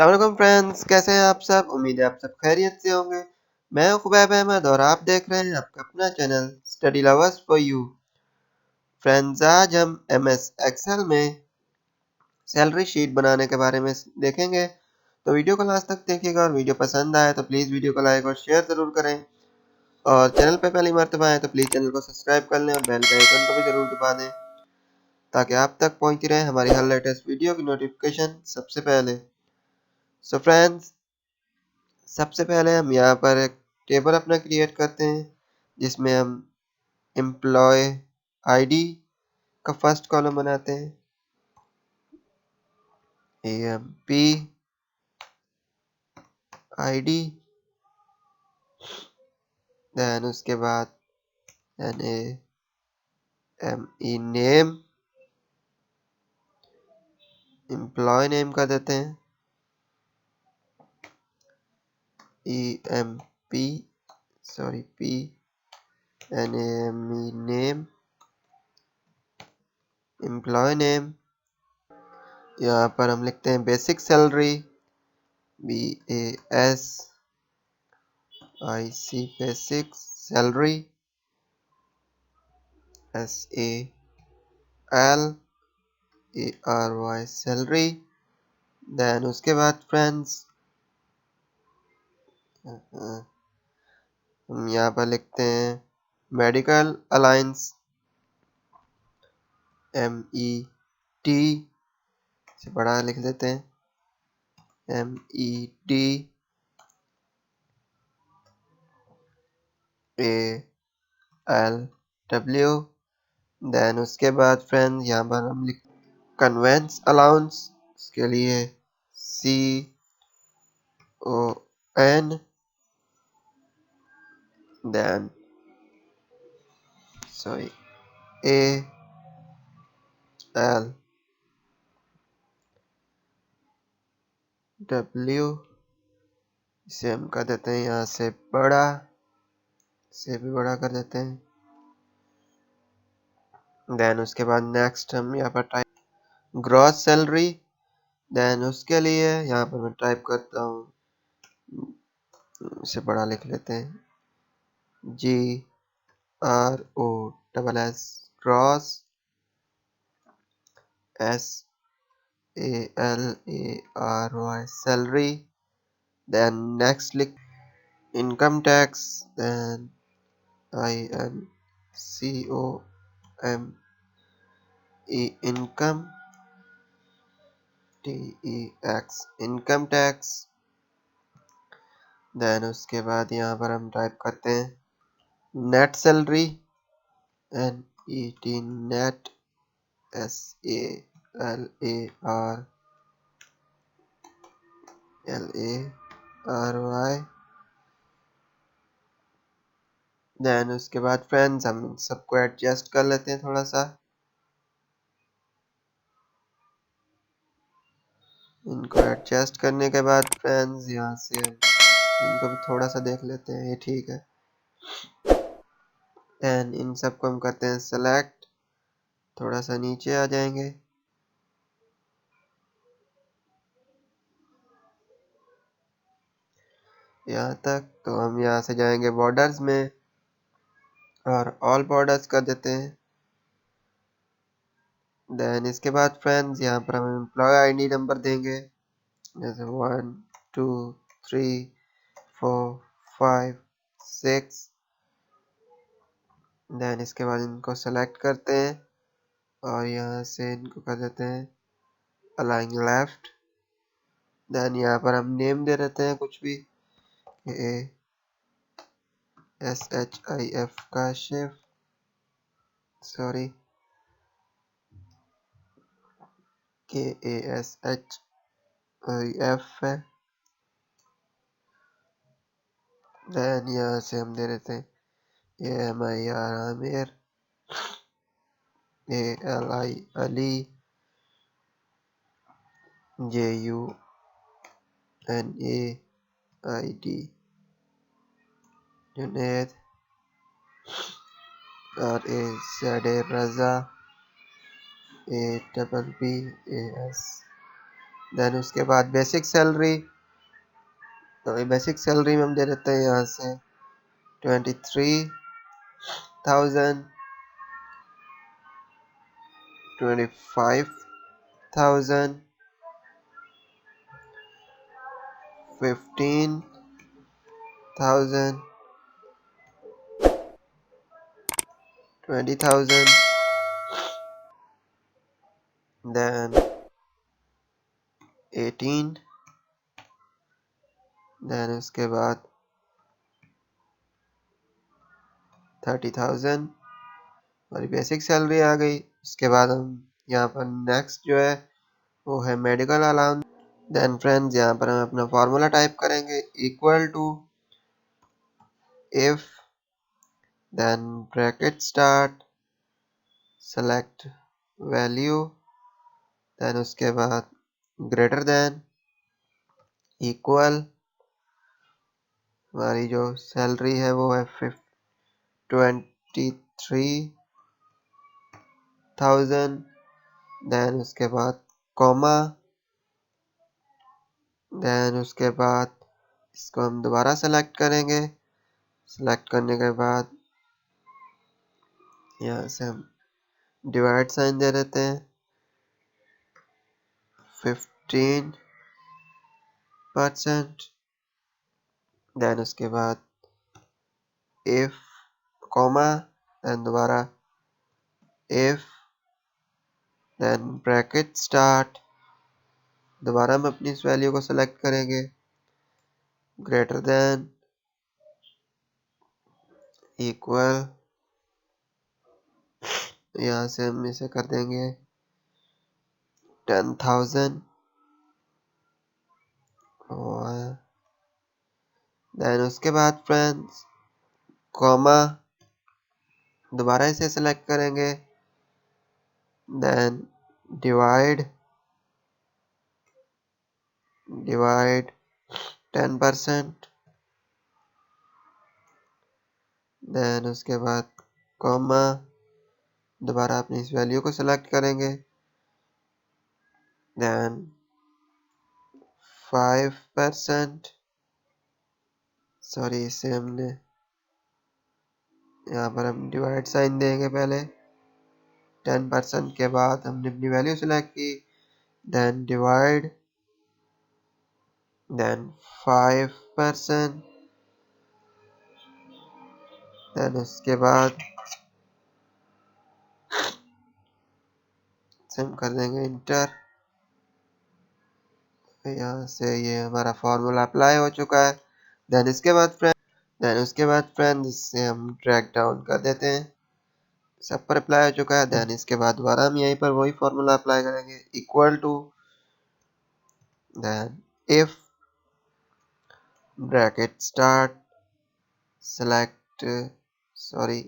अस्सलाम फ्रेंड्स, कैसे हैं आप सब। उम्मीद है आप सब खैरियत से होंगे। मैं हूं खुबैब अहमद और आप देख रहे हैं आपका अपना channel study lovers for you. Friends, आज हम एमएस एक्सेल में सैलरी शीट बनाने के बारे में देखेंगे, तो वीडियो को लास्ट तक देखिएगा और वीडियो पसंद आए तो प्लीज़ वीडियो को लाइक और शेयर ज़रूर करें और चैनल पर पहली मर्तबा आए तो प्लीज़ चैनल को सब्सक्राइब कर लें और बेल के आइकन को भी ज़रूर दबा दें ताकि आप तक पहुंचती रहे हमारी हर लेटेस्ट वीडियो की नोटिफिकेशन सबसे पहले। सो फ्रेंड्स, सबसे पहले हम यहाँ पर एक टेबल अपना क्रिएट करते हैं जिसमें हम एम्प्लॉय आईडी का फर्स्ट कॉलम बनाते हैं, एएमपी आईडी, देन उसके बाद एनएएमई नेम, एम्प्लॉय नेम का देते हैं, EMP P N A M E name, employ name. यहाँ पर हम लिखते हैं basic salary, BASIC basic salary, SALARY salary. Then उसके बाद फ्रेंड्स हम यहाँ पर लिखते हैं मेडिकल अलायंस, MED से बड़ा लिख देते हैं, MEDALW। देन उसके बाद फ्रेंड्स यहाँ पर हम लिख कन्वेंस अलाउंस, इसके लिए CON, देन ALW, इसे हम कर देते हैं यहाँ से बड़ा, से भी बड़ा कर देते हैं। देन उसके बाद नेक्स्ट हम यहाँ पर टाइप ग्रॉस सैलरी, देन उसके लिए यहाँ पर मैं टाइप करता हूँ, इसे बड़ा लिख लेते हैं, GROSS gross, SALARY salary. Then next लिख income tax, then INCOME income, TEX income tax. Then उसके बाद यहाँ पर हम टाइप करते हैं net salary, NET net, SALARY। Then उसके बाद फ्रेंड्स हम सबको एडजस्ट कर लेते हैं थोड़ा सा, इनको एडजस्ट करने के बाद फ्रेंड्स यहाँ से हम इनको भी थोड़ा सा देख लेते हैं, ये ठीक है। देन इन सबको हम करते हैं सेलेक्ट, थोड़ा सा नीचे आ जाएंगे, यहाँ तक। तो हम यहाँ से जाएंगे बॉर्डर्स में और ऑल बॉर्डर्स कर देते हैं। देन इसके बाद फ्रेंड्स यहाँ पर हम एम्प्लॉय आईडी नंबर देंगे, जैसे 1 2 3 4 5 6। देन इसके बाद इनको सेलेक्ट करते हैं और यहाँ से इनको कर देते हैं अलाइन लेफ्ट। देन यहाँ पर हम नेम दे देते हैं कुछ भी, SHIF का शिफ, सॉरी KASHIF है। देन यहाँ से हम दे देते हैं AMIR Aamir, ALI Ali, JUNAID Junaid, RAZ रजा, ABBAS देन उसके बाद बेसिक सैलरी, तो बेसिक सैलरी में हम दे देते हैं यहाँ से 23,000, 25,000, 15,000, 20,000, then 18, then उसके बाद 30,000 हमारी बेसिक सैलरी आ गई। उसके बाद हम यहाँ पर नेक्स्ट जो है वो है मेडिकल अलाउंस। देन फ्रेंड्स यहाँ पर हम अपना फार्मूला टाइप करेंगे, equal to if, then bracket start, select value, then उसके बाद ग्रेटर देन, इक्वल, हमारी जो सैलरी है वो है 23,000, देन उसके बाद कॉमा, देन उसके बाद इसको हम दोबारा सेलेक्ट करेंगे। सेलेक्ट करने के बाद यहाँ से हम डिवाइड साइन दे देते हैं 15%, देन उसके बाद इफ, कॉमा, देन दोबारा इफ, देन ब्रैकेट स्टार्ट, दोबारा हम अपनी इस वैल्यू को सेलेक्ट करेंगे, ग्रेटर देन, इक्वल, यहाँ से हम इसे कर देंगे 10,000 और देन उसके बाद फ्रेंड्स कॉमा, दोबारा इसे सेलेक्ट करेंगे, देन डिवाइड, 10%, देन उसके बाद कॉमा, दोबारा अपनी इस वैल्यू को सेलेक्ट करेंगे, देन 5%, सॉरी इसे हमने यहाँ पर हम डिवाइड साइन देंगे पहले, 10% के बाद हमने अपनी वैल्यू सेलेक्ट की, देन डिवाइड, देन 5%, देन उसके बाद हम कर देंगे इंटर। यहाँ से ये हमारा फॉर्मूला अप्लाई हो चुका है। देन उसके बाद फ्रेंड्स इससे हम ड्रैग डाउन कर देते हैं, सब पर अप्लाई हो चुका है। देन इसके बाद दोबारा हम यहीं पर वही फॉर्मूला अप्लाई करेंगे, equal to, then if, bracket start, select, sorry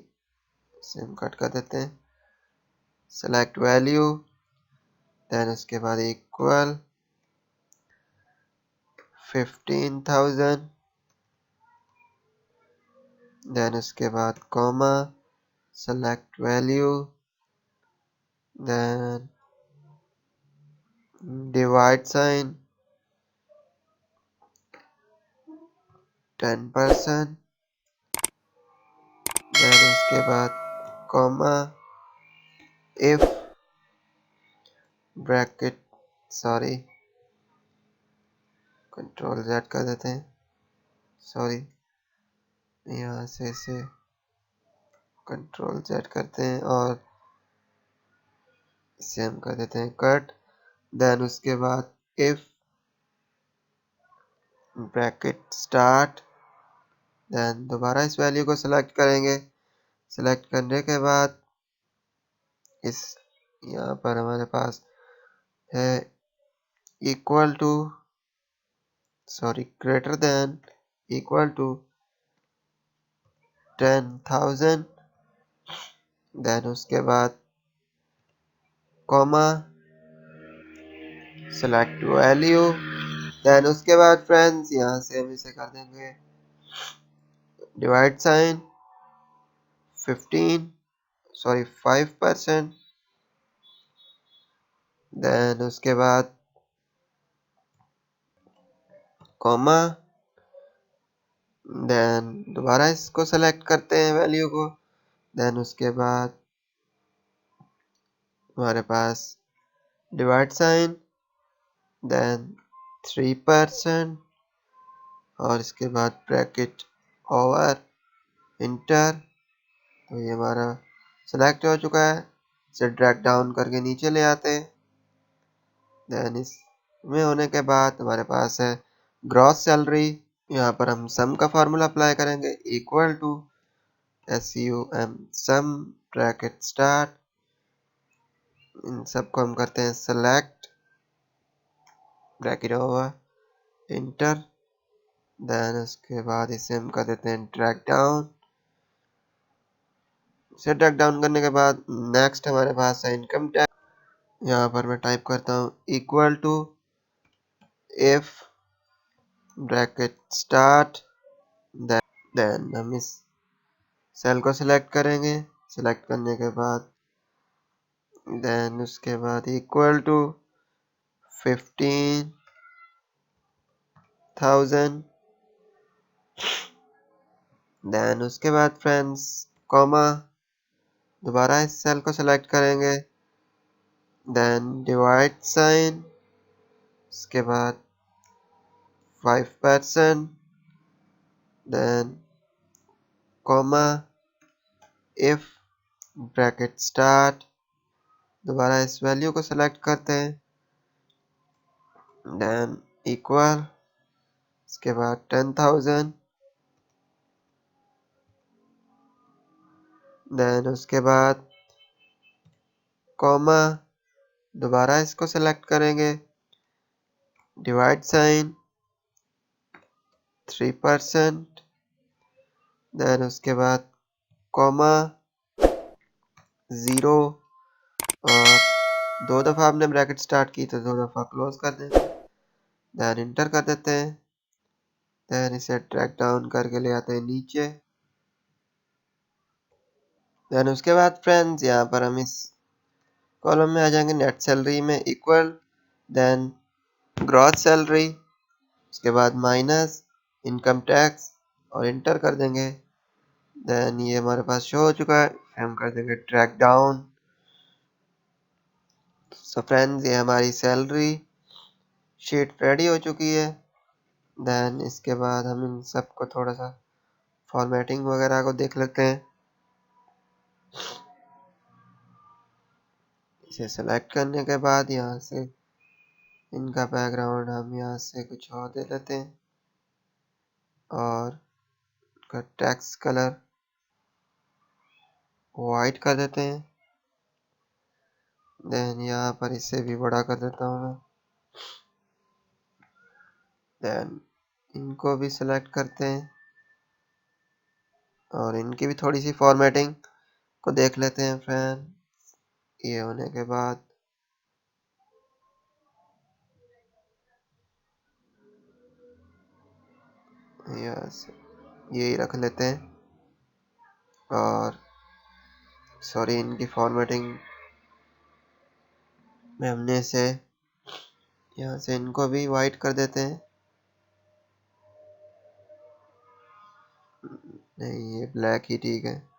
इसे हम कट कर देते हैं, सेलेक्ट वैल्यू, देन उसके बाद इक्वल 15,000, देन उसके बाद comma, select value, then divide sign 10%, then उसके बाद comma, if, bracket, sorry control Z कर देते हैं, सॉरी यहाँ से इसे कंट्रोल जेड करते हैं और इसे हम कर देते हैं कट। देन उसके बाद इफ, ब्रैकेट स्टार्ट, देन दोबारा इस वैल्यू को सिलेक्ट करेंगे। सिलेक्ट करने के बाद इस यहाँ पर हमारे पास है equal to, sorry greater than, equal to 10,000, then उसके बाद कॉमा, सेलेक्ट वैल्यू, देन उसके बाद फ्रेंड्स यहाँ से हम इसे कर देंगे डिवाइड साइन 5%, देन उसके बाद कॉमा, देन दोबारा इसको सेलेक्ट करते हैं वैल्यू को, देन उसके बाद हमारे पास डिवाइड साइन, देन 3% और इसके बाद ब्रैकेट ओवर इंटर। तो ये हमारा सेलेक्ट हो चुका है। इसे ड्रैग डाउन करके नीचे ले आते हैं। देन इसमें होने के बाद हमारे पास है ग्रॉस सैलरी। यहाँ पर हम सम का फार्मूला अप्लाई करेंगे, equal to SUM sum bracket start, इन सबको हम करते हैं select, bracket over enter, then उसके बाद इसे हम कर देते हैं ड्रैग डाउन। इसे ड्रैग डाउन करने के बाद नेक्स्ट हमारे पास है इनकम टैक्स। यहाँ पर मैं टाइप करता हूँ equal to if bracket start, then हम इस सेल को सिलेक्ट करेंगे। सिलेक्ट करने के बाद देन उसके बाद इक्वल टू 15,000, देन उसके बाद फ्रेंड्स कॉमा, दोबारा इस सेल को सिलेक्ट करेंगे, देन डिवाइड साइन, उसके बाद 5%, then comma, if bracket start, दोबारा इस वैल्यू को सिलेक्ट करते हैं, देन इक्वल, इसके बाद 10,000, देन उसके बाद कॉमा, दोबारा इसको सिलेक्ट करेंगे, डिवाइड साइन 3%, देन उसके बाद कॉमा 0, और 2 दफ़ा आपने ब्रैकेट स्टार्ट की तो 2 दफ़ा क्लोज कर देते हैं, देन इंटर कर देते हैं, देन इसे ड्रैग डाउन करके ले आते हैं नीचे। देन उसके बाद फ्रेंड्स यहाँ पर हम इस कॉलम में आ जाएंगे, नेट सैलरी में इक्वल, देन ग्रॉस सैलरी, उसके बाद माइनस इनकम टैक्स और इंटर कर देंगे। देन ये हमारे पास शो हो चुका है, हम कर देंगे ड्रैग डाउन। सो फ्रेंड्स ये हमारी सैलरी शीट रेडी हो चुकी है। देन इसके बाद हम इन सब को थोड़ा सा फॉर्मेटिंग वगैरह को देख लेते हैं। इसे सेलेक्ट करने के बाद यहाँ से इनका बैकग्राउंड हम यहाँ से कुछ और दे लेते हैं और का टेक्स्ट कलर वाइट कर देते हैं। देन यहाँ पर इसे भी बड़ा कर देता हूँ मैं। देन इनको भी सिलेक्ट करते हैं और इनकी भी थोड़ी सी फॉर्मेटिंग को देख लेते हैं फ्रेंड। ये होने के बाद यही रख लेते हैं और सॉरी इनकी फॉर्मेटिंग में हमने इसे यहाँ से इनको भी वाइट कर देते हैं। नहीं ये ब्लैक ही ठीक है।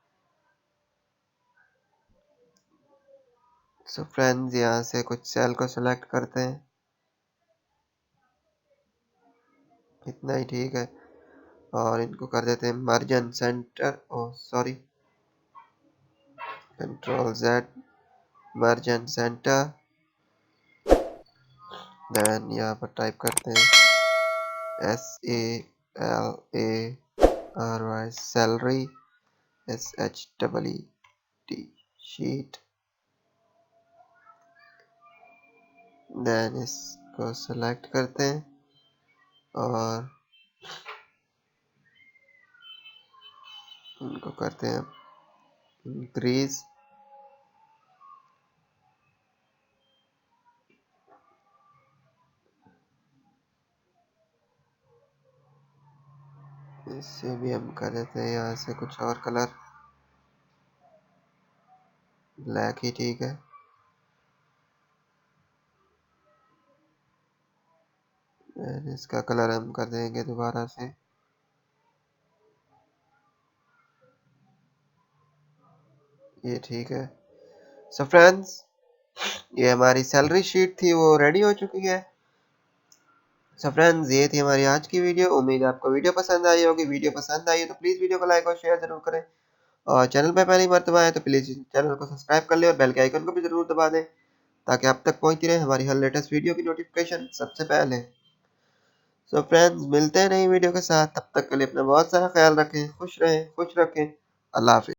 सो फ्रेंड्स यहाँ से कुछ सेल को सिलेक्ट करते हैं, इतना ही ठीक है, और इनको कर देते हैं margin centre, oh sorry control Z, margin centre. Then यहाँ पर टाइप करते हैं SALARY salary, SHEET sheet. Then इसको सेलेक्ट करते हैं और इनको करते हैं इंक्रीज। इससे भी हम कर देते हैं यहाँ से कुछ और कलर, ब्लैक ही ठीक है। इसका कलर हम कर देंगे दोबारा से। ये ठीक है। सो फ्रेंड्स, ये हमारी सैलरी शीट थी, वो रेडी हो चुकी है। सो फ्रेंड्स, ये थी हमारी आज की वीडियो। उम्मीद है आपको वीडियो पसंद आई होगी। वीडियो पसंद आई है तो प्लीज़ वीडियो को लाइक और शेयर जरूर करें, और चैनल पे पहली मर्तबा आए तो प्लीज़ चैनल को सब्सक्राइब कर ले और बेल के आइकन को भी जरूर दबा दें, ताकि आप तक पहुंचती रहे हमारी हर लेटेस्ट वीडियो की नोटिफिकेशन सबसे पहले। सो फ्रेंड्स, मिलते हैं नई वीडियो के साथ। तब तक के लिए अपना बहुत सारा ख्याल रखें, खुश रहें, खुश रखें। अल्लाह हाफिज़।